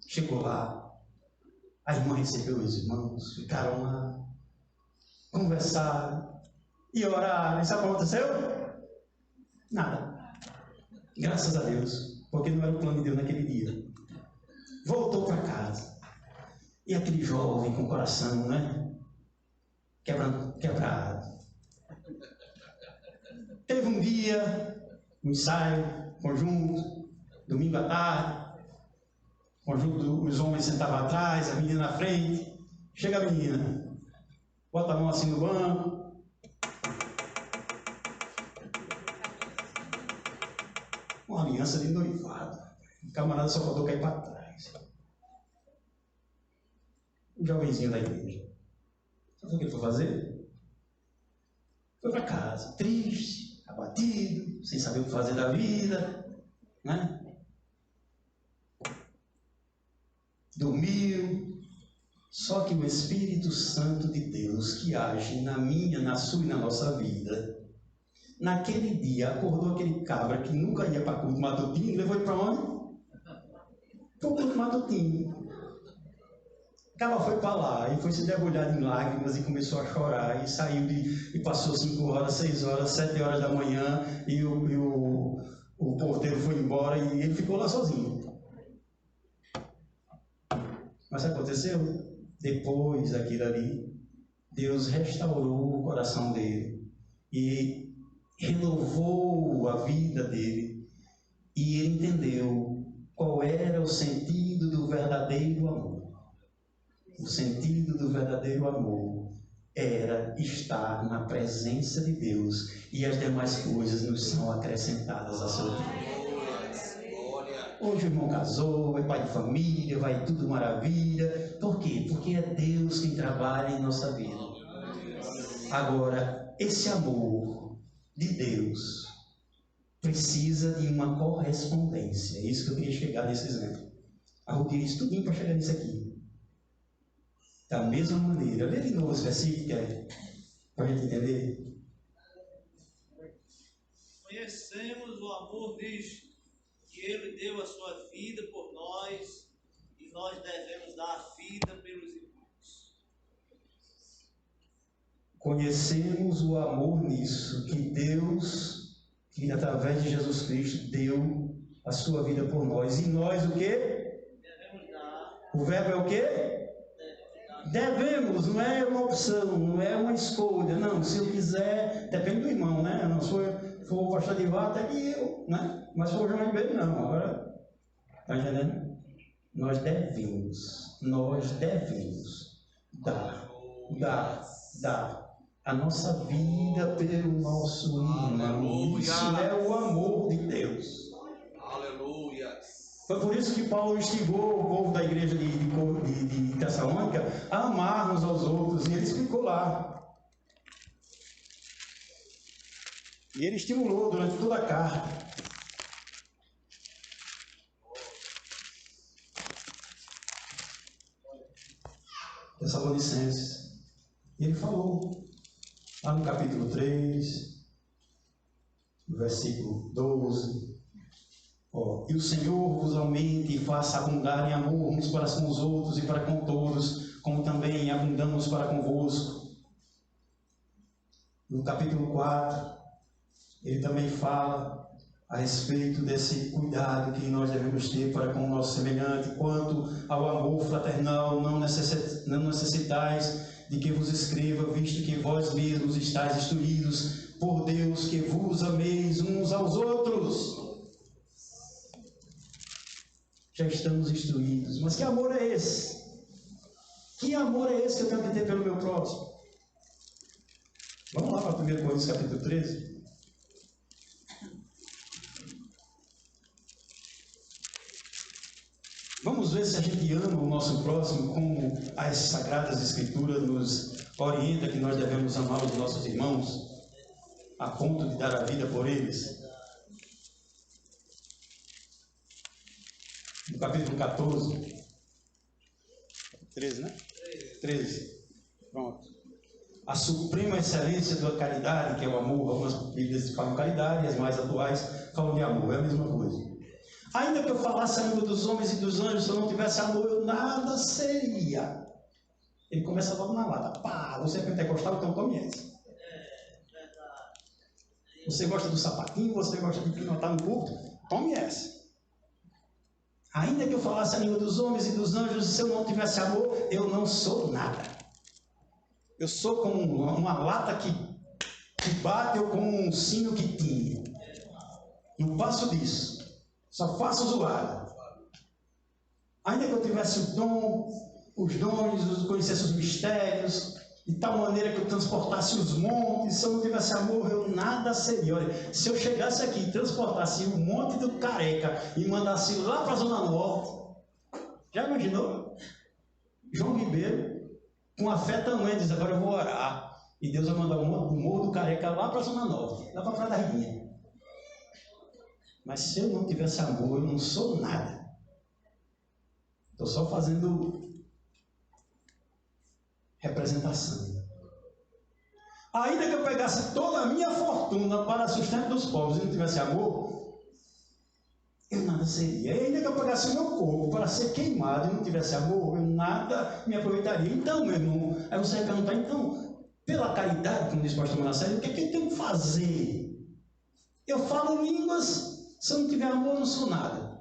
Chegou lá, a irmã recebeu os irmãos, ficaram lá, conversaram e oraram. E sabe o que aconteceu? Nada. Graças a Deus, porque não era o plano de Deus naquele dia. Voltou para casa. E aquele jovem com o coração, né? Quebrado. Teve um dia, um ensaio, conjunto, domingo à tarde, conjunto, os homens sentavam atrás, a menina na frente. Chega a menina, bota a mão assim no banco. Uma aliança de noivado. O camarada só faltou cair para trás. Um jovenzinho da igreja. Sabe o que ele foi fazer? Foi para casa, triste, abatido, sem saber o que fazer da vida, né? Dormiu. Só que o Espírito Santo de Deus, que age na minha, na sua e na nossa vida, naquele dia acordou aquele cabra que nunca ia para culto matutino e levou ele para onde? Para o culto matutino. O cabra foi para lá e foi se debulhar em lágrimas e começou a chorar e saiu e passou 5 horas, 6 horas, 7 horas da manhã e o porteiro foi embora e ele ficou lá sozinho. Mas o que aconteceu? Depois daquilo ali, Deus restaurou o coração dele e renovou a vida dele e ele entendeu qual era o sentido do verdadeiro amor. O sentido do verdadeiro amor era estar na presença de Deus e as demais coisas nos são acrescentadas à sua vida. Hoje o irmão casou, é pai de família, vai tudo maravilha. Por quê? Porque é Deus quem trabalha em nossa vida. Agora, esse amor de Deus precisa de uma correspondência. É isso que eu queria chegar nesse exemplo. Arrudei isso tudinho para chegar nisso aqui. Da mesma maneira, lê de novo esse versículo, para a gente entender. Conhecemos o amor nisto, que Ele deu a sua vida por nós, e nós devemos dar a vida pelos irmãos. Conhecemos o amor nisso, que Deus, que através de Jesus Cristo, deu a sua vida por nós. E nós o quê? Devemos dar. O verbo é o quê? Devemos, não é uma opção, não é uma escolha, não, se eu quiser, depende do irmão, né? Não, se for o pastor de vá, até que eu, né? Mas se for o João Ribeiro, não, agora, está entendendo? Nós devemos dar a nossa vida pelo nosso irmão. Isso é o amor de Deus. Foi por isso que Paulo instigou o povo da igreja de Tessalônica a amar uns aos outros, e ele explicou lá. E ele estimulou durante toda a carta. Tessalonicenses. E ele falou, lá no capítulo 3, no versículo 12, e o Senhor vos aumente e faça abundar em amor uns para com os outros e para com todos, como também abundamos para convosco. No capítulo 4, ele também fala a respeito desse cuidado que nós devemos ter para com o nosso semelhante, quanto ao amor fraternal, não necessitais de que vos escreva, visto que vós mesmos estáis instruídos por Deus, que vos ameis uns aos outros. Já estamos instruídos. Mas que amor é esse? Que amor é esse que eu tenho que ter pelo meu próximo? Vamos lá para 1 Coríntios capítulo 13. ver se a gente ama o nosso próximo como as Sagradas Escrituras nos orienta que nós devemos amar os nossos irmãos a ponto de dar a vida por eles. No capítulo 14, 13, né? 13. Pronto. A suprema excelência da caridade, que é o amor. Algumas Bíblias falam caridade, as mais atuais falam de amor. É a mesma coisa. Ainda que eu falasse a língua dos homens e dos anjos, se eu não tivesse amor, eu nada seria. Ele começa logo na lata. Pá, você é pentecostal, então tome essa. Você gosta do sapatinho, você gosta de pinotar no púlpito, tome essa. Ainda que eu falasse a língua dos homens e dos anjos, se eu não tivesse amor, eu não sou nada. Eu sou como uma lata que bate ou como um sino que tinha. Não passo disso. Só faço zoada. Ainda que eu tivesse o dom, os dons, conhecesse os mistérios, de tal maneira que eu transportasse os montes, se eu não tivesse amor, eu nada seria. Olha, se eu chegasse aqui e transportasse o monte do Careca e mandasse lá para a Zona Norte, já imaginou? João Ribeiro, com a fé tamanha, diz: agora eu vou orar, e Deus vai mandar o morro do Careca lá para a Zona Norte, lá para a Praia da Riguinha. Mas se eu não tivesse amor, eu não sou nada. Estou só fazendo representação. Ainda que eu pegasse toda a minha fortuna para sustento dos pobres e não tivesse amor, eu nada seria. E ainda que eu pegasse o meu corpo para ser queimado e não tivesse amor, eu nada me aproveitaria. Então, meu irmão, aí você vai perguntar: então, pela caridade, como diz o pastor Marcelo, o que é que eu tenho que fazer? Eu falo línguas, se eu não tiver amor, eu não sou nada.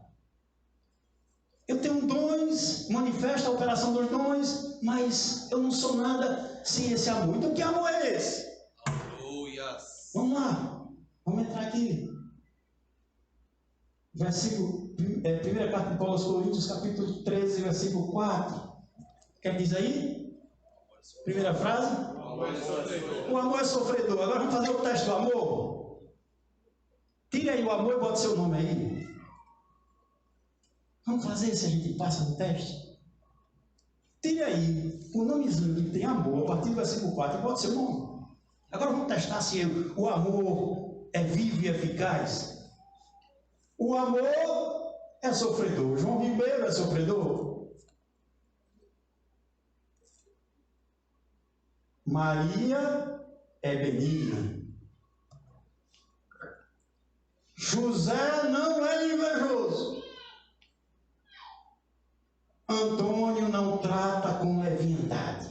Eu tenho dons, manifesto a operação dos dons, mas eu não sou nada sem esse amor. Então, que amor é esse? Aleluia. Vamos lá, vamos entrar aqui. Versículo, primeira carta de Paulo aos Coríntios, capítulo 13, versículo 4. O que diz aí? Primeira frase? O amor é sofredor. Agora vamos fazer o teste do amor. Tire aí o amor e bote seu nome aí. Vamos fazer se a gente passa no teste? Tire aí o nomezinho que tem amor, a partir do versículo 4, e bote seu nome. Agora vamos testar se o amor é vivo e eficaz. O amor é sofredor. João Ribeiro é sofredor. Maria é benigna. José não é invejoso. Antônio não trata com leviandade.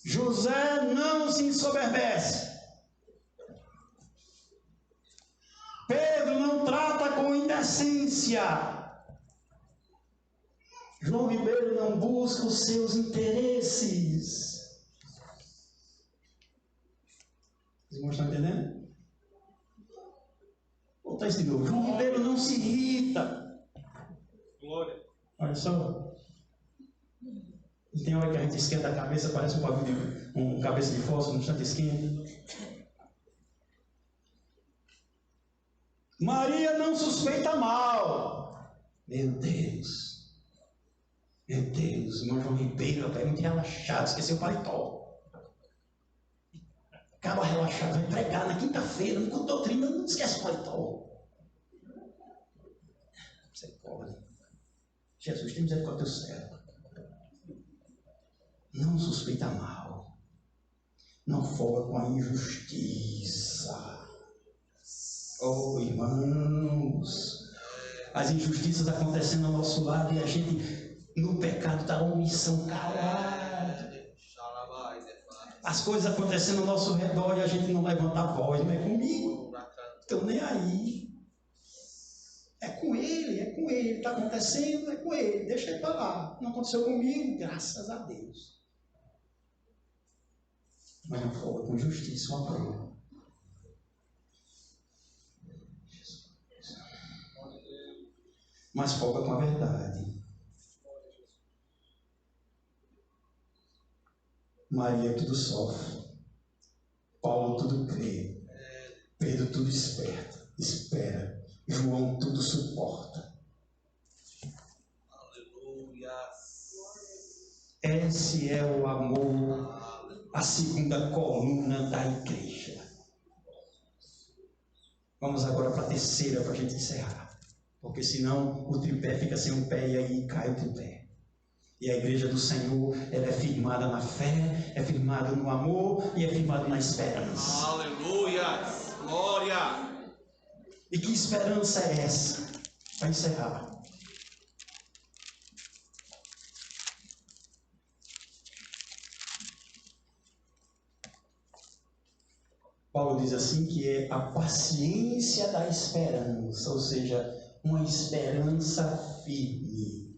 José não se ensoberbece. Pedro não trata com indecência. João Ribeiro não busca os seus interesses. Vocês não estão entendendo? Vou botar isso de novo. João Ribeiro não se irrita. Glória. Olha só. E tem hora que a gente esquenta a cabeça, parece um pavio um cabeça de fósforo, no instante esquenta. Maria não suspeita mal. Meu Deus. Meu Deus, irmão João Ribeiro, é muito relaxado, esqueceu o paletó. Acaba relaxado, vai pregar na quinta-feira, não conta doutrina, não esquece o paletó. Misericórdia. Jesus, tem misericórdia do céu. Não suspeita mal. Não folga com a injustiça. Oh, irmãos, as injustiças acontecendo ao nosso lado e a gente no pecado está uma omissão calada. As coisas acontecendo ao nosso redor e a gente não levanta a voz. Não é comigo, estou nem aí. É com ele, está acontecendo, é com ele, deixa ele para lá. Não aconteceu comigo, graças a Deus. Mas não folga com justiça, uma prova. Mas folga com a verdade. Maria tudo sofre. Paulo tudo crê. Pedro tudo esperta. espera. João tudo suporta. Aleluia. Esse é o amor, a segunda coluna da igreja. Vamos agora para a terceira, para a gente encerrar. Porque senão o tripé fica sem um pé e aí cai o tripé. E a igreja do Senhor, ela é firmada na fé, é firmada no amor e é firmada na esperança. Aleluia. Glória. E que esperança é essa? Para encerrar. Paulo diz assim que é a paciência da esperança, ou seja, uma esperança firme.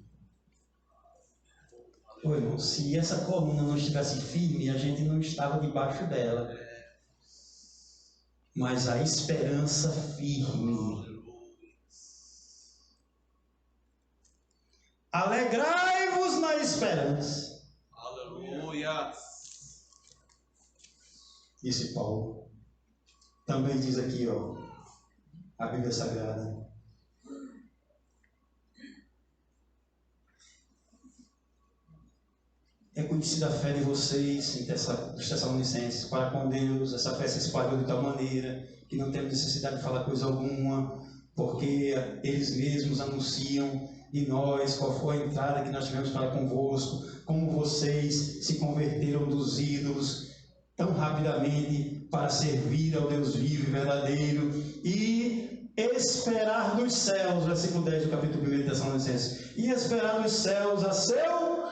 Ô, irmão, se essa coluna não estivesse firme, a gente não estava debaixo dela. Mas a esperança firme. Alegrai-vos na esperança. Aleluia. Disse Paulo. Também diz aqui, ó, a Bíblia Sagrada. É conhecida a fé de vocês, dos Tessalonicenses, para com Deus. Essa fé se espalhou de tal maneira que não temos necessidade de falar coisa alguma, porque eles mesmos anunciam de nós qual foi a entrada que nós tivemos para convosco, como vocês se converteram dos ídolos tão rapidamente para servir ao Deus vivo e verdadeiro e esperar dos céus, versículo 10 do capítulo 1 de Tessalonicenses, e esperar dos céus a seu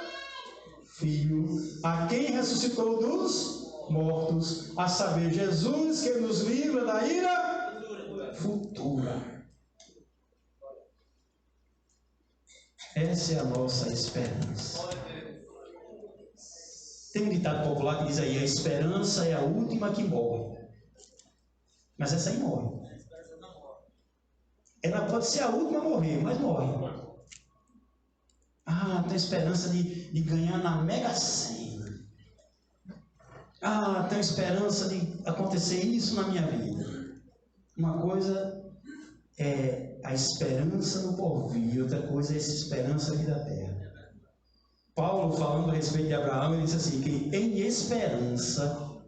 Filho, a quem ressuscitou dos mortos, a saber, Jesus, que nos livra da ira futura. Essa é a nossa esperança. Tem um ditado popular que diz aí, a esperança é a última que morre. Mas essa aí morre. Ela pode ser a última a morrer, mas morre. Ah, tenho esperança de ganhar na Mega Sena. Ah, tenho esperança de acontecer isso na minha vida. Uma coisa é a esperança no porvir, outra coisa é essa esperança aqui da terra. Paulo, falando a respeito de Abraão, ele diz assim, que em esperança,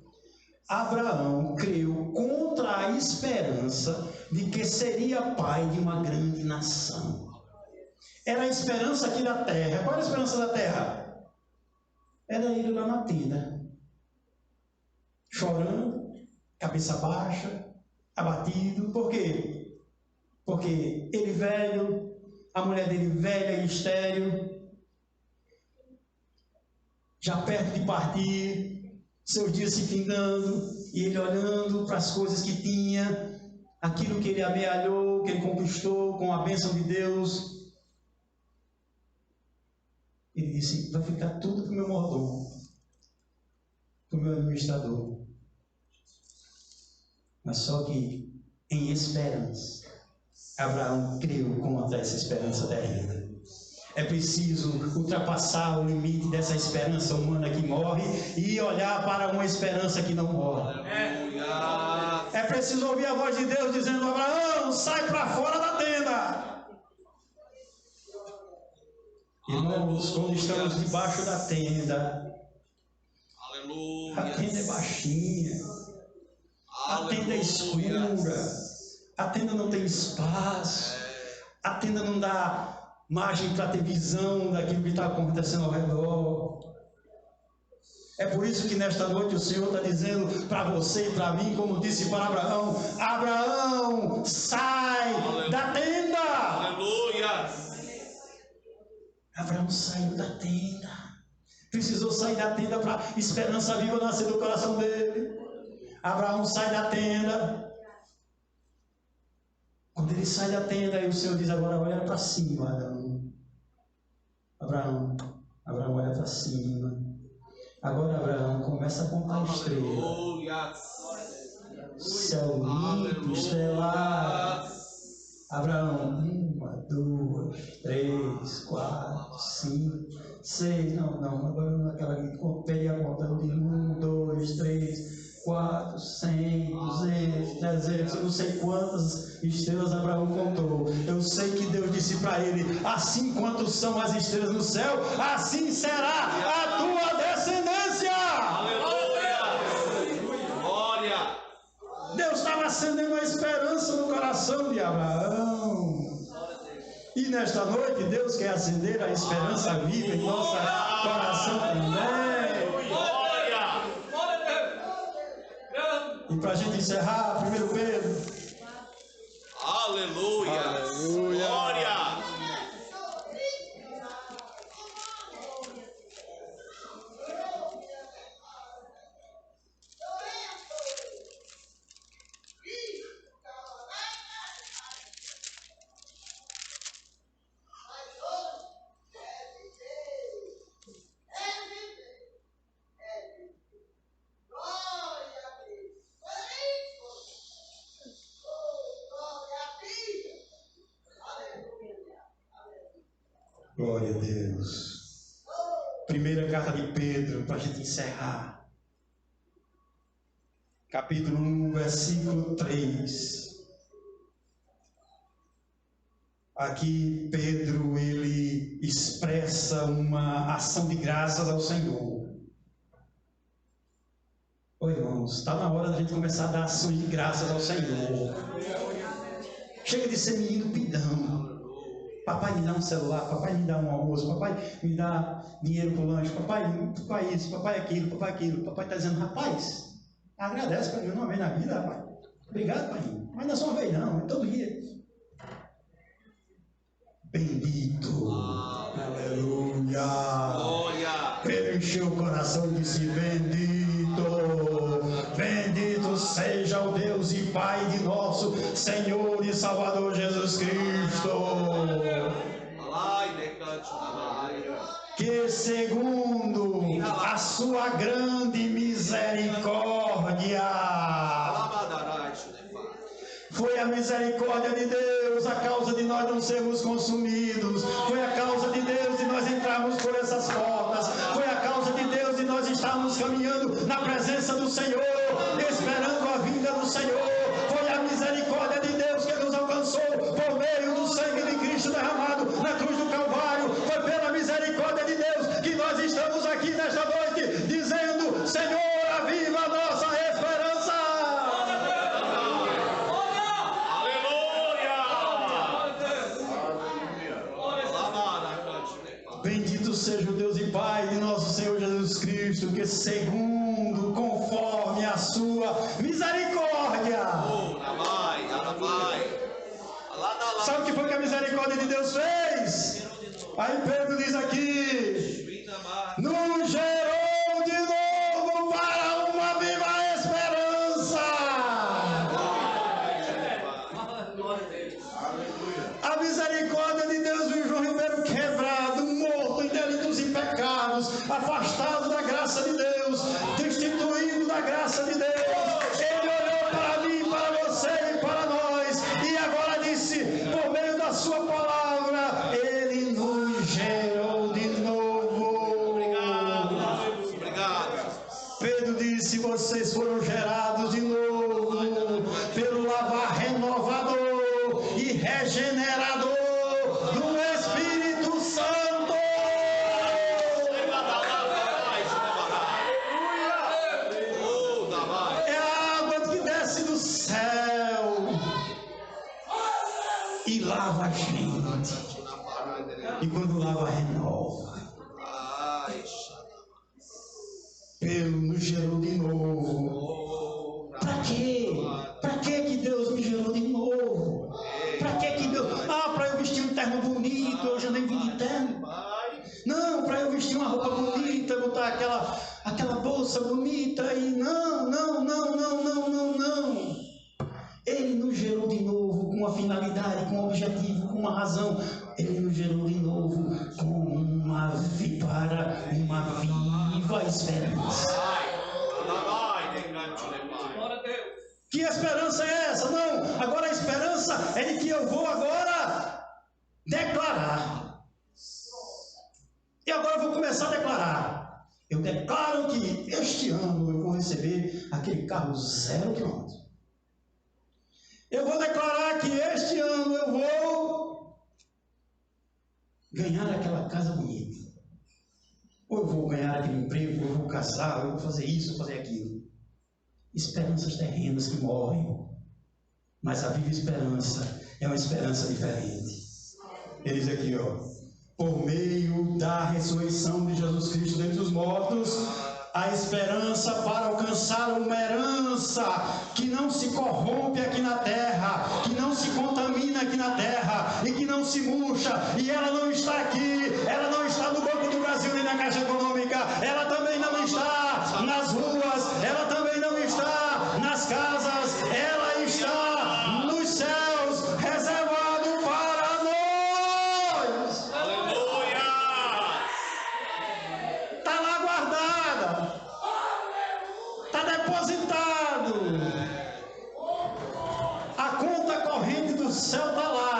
Abraão creu contra a esperança de que seria pai de uma grande nação. Era a esperança aqui da terra. Qual era a esperança da terra? Era ele lá na tenda, chorando, cabeça baixa, abatido. Por quê? Porque ele velho, a mulher dele velha e estéril, já perto de partir, seus dias se findando, e ele olhando para as coisas que tinha, aquilo que ele amealhou, que ele conquistou com a bênção de Deus. Ele disse, vai ficar tudo para o meu mordomo, para o meu administrador. Mas só que, em esperança, Abraão creu contra essa esperança terrena. É preciso ultrapassar o limite dessa esperança humana que morre e olhar para uma esperança que não morre. É preciso ouvir a voz de Deus dizendo, Abraão, sai para fora da tenda. Irmãos, quando estamos debaixo da tenda, aleluia, a tenda é baixinha, a tenda é escura, a tenda não tem espaço, a tenda não dá margem para ter visão daquilo que está acontecendo ao redor. É por isso que nesta noite o Senhor está dizendo para você e para mim, como disse para Abraão, Abraão, sai da tenda. Aleluia. Abraão saiu da tenda, precisou sair da tenda para a esperança viva nascer no coração dele. Abraão sai da tenda. Quando ele sai da tenda, aí o Senhor diz, agora olha para cima, Abraão, olha para cima. Agora, Abraão, começa a contar estrelas. Céu limpo, estrelado. Abraão, 1, 2, 3, 4, 5, 6. Não, agora naquela que peguei a conta de 1, 2, 3. 4, 100, 200, 300, eu não sei quantas estrelas Abraão contou. Eu sei que Deus disse para ele: assim quanto são as estrelas no céu, assim será a tua descendência. Aleluia! Glória! Deus estava acendendo a esperança no coração de Abraão. E nesta noite Deus quer acender a esperança viva em nosso coração também. E para a gente encerrar, 1 Pedro. Aleluia! Aleluia! Glória! Glória a Deus. Primeira carta de Pedro, para a gente encerrar. Capítulo 1, versículo 3. Aqui Pedro, ele expressa uma ação de graças ao Senhor. Ô irmãos, está na hora da gente começar a dar ações de graças ao Senhor. Chega de ser menino pidão. Papai me dá um celular, papai me dá um almoço, papai me dá dinheiro para o lanche, papai isso, papai aquilo, papai aquilo. Papai está dizendo: rapaz, agradece para mim uma vez na vida, rapaz. Obrigado, pai. Mas não é só uma vez não, é todo dia. Bendito. Aleluia. Glória! Ele encheu o coração e disse: bendito. Bendito seja o Deus e Pai de nosso Senhor e Salvador Jesus Cristo, que segundo a sua grande misericórdia, foi a misericórdia de Deus a causa de nós não sermos consumidos, foi a causa de Deus de nós entrarmos por essas portas, foi a causa de Deus de nós estarmos caminhando na presença do Senhor, esperando a vinda do Senhor. Foi a misericórdia de Deus que nos alcançou por meio do sangue de Cristo derramado na cruz do Calvário. Foi pela misericórdia de Deus que nós estamos aqui nesta noite dizendo: Senhor, aviva a nossa esperança. Bendito seja o Deus e Pai de nosso Senhor Jesus Cristo, que segundo, conforme a sua misericórdia. Sabe o que foi que a misericórdia de Deus fez? Aí Pedro diz aqui: nos gerou de novo para uma viva esperança. A misericórdia de Deus viu João Ribeiro quebrado, morto em delitos e pecados, afastado da graça de Deus, destituído da graça de Deus. Ele olhou para mim, para você e para nós, e agora disse, por meio da sua palavra, ele nos gerou de novo. Obrigado. Pedro disse: vocês foram gerados de novo pelo lavar renovador e regenerador do Espírito Santo. É a água que desce do céu e lava a gente, e quando lava, renova. Pedro nos gerou de novo. Para quê? Para que Deus me gerou de novo? Para que Deus... para eu vestir um terno bonito. Eu já nem vim de terno. Não, para eu vestir uma roupa bonita, botar aquela bolsa bonita e não. Ele nos gerou de novo com uma finalidade, com um objetivo, com uma razão. Ele nos gerou de novo para uma viva esperança. Que esperança é essa? Não, agora a esperança é de que eu vou agora declarar. E agora eu vou começar a declarar. Eu declaro que este ano eu vou receber aquele carro 0 quilômetro. Eu vou declarar que este ano eu vou ganhar aquela casa bonita. Ou eu vou ganhar aquele emprego, ou eu vou casar, ou eu vou fazer isso, ou fazer aquilo. Esperanças terrenas que morrem. Mas a viva esperança é uma esperança diferente. Ele diz aqui, por meio da ressurreição de Jesus Cristo dentre os mortos, a esperança para alcançar uma herança que não se corrompe aqui na terra, que não se contamina aqui na terra e que não se murcha. E ela não está aqui, ela não está no Banco do Brasil nem na Caixa Econômica, ela também não está nas ruas, ela também não está nas casas, ela está nos céus, reservado para nós. Aleluia! Está lá guardada, está depositado, a conta corrente do céu está lá.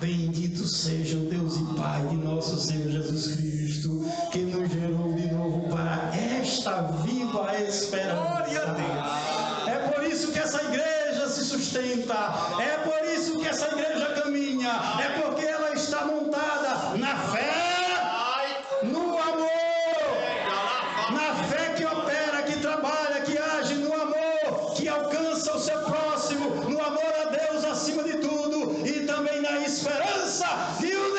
Bendito seja o Deus e Pai de nosso Senhor Jesus Cristo, que nos gerou de novo para esta viva esperança. É por isso que essa igreja se sustenta, é por isso que essa igreja caminha, é porque ela está montada na fé, no amor, na fé que opera, que trabalha, que age no amor, que alcança o seu próximo, no amor a Deus acima de tudo e também na esperança de um